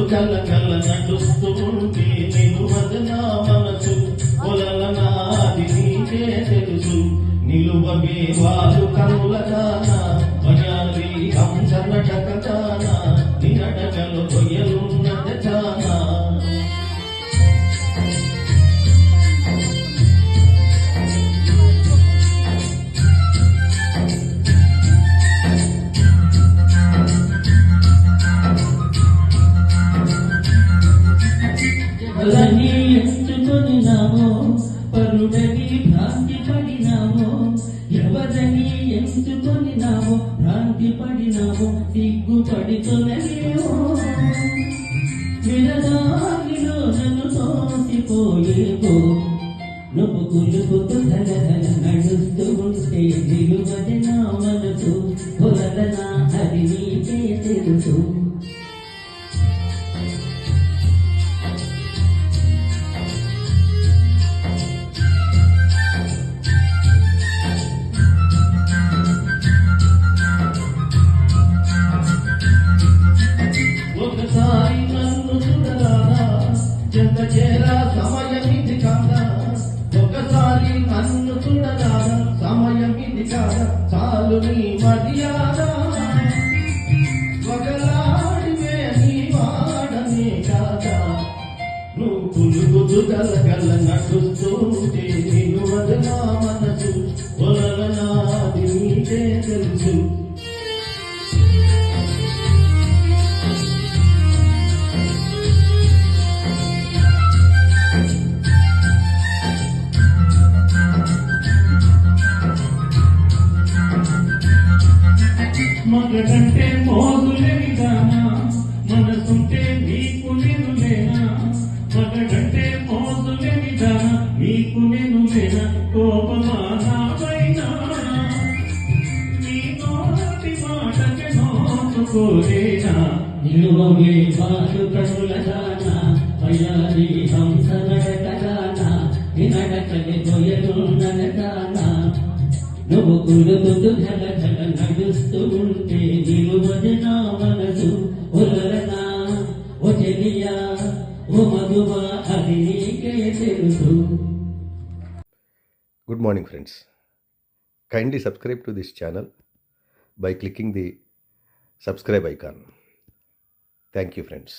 కల కల నడుస్తుంటే నిలువదనా మనసు పొలలనాది నీకే తెలుసు నిలువవే వారు కనులగానా వయాలి హంసనటకగానా నినటకలు కొయ్యలున్నద జానా ఎవరని ఎంచుకొనినావో పరుడని భ్రాంతి పడినావో ఎవరని ఎంచుకొనినావో భ్రాంతి పడినావో సిగ్గుపడితోనలేవో విరదాగిలో నన్ను తోసిపోయేవో నువ్వు కులుకుతూ ధగధగ నడుస్తూ ఉంటే నిలువది నా మనసు పొరలనా అది నీకే తెలుసు ఒకసారి నన్ను చూడరాదా జంట చేరా సమయం ఇది కాదా ఒకసారి నన్ను చూడరాదా సమయం ఇది కాదా చాలు నీ మర్యాద ఒకలాడివే నీ వాడనే కాదా నువ్వు పులుగుతూ గలగల నడుస్తుంటే నిన్ను వదనా మనసు వలనాది నీకే తెలుసు మగడంటే మోగులేని గానా మనసుంటే నీకు నేను లేనా మగడంటే మోగులేని గానా నీకు నేను లేనా కోపమా నాపైనా నీ నోటి మాటకి నోచుకోలేనా నిలువవే వారు కనుల దానా వయాలి హంస నడకదానా నినడకలి దొయలున్నద దానా నువ్వు కులుకుతూ ధల ధల నడుస్తూ ఉంటే నిలువది నా మనసు ఉలరనా ఓ చెలియా ఓ మధువా అది నీకే తెలుసు. Good morning, friends. Kindly subscribe to this channel by clicking the subscribe icon. Thank you, friends.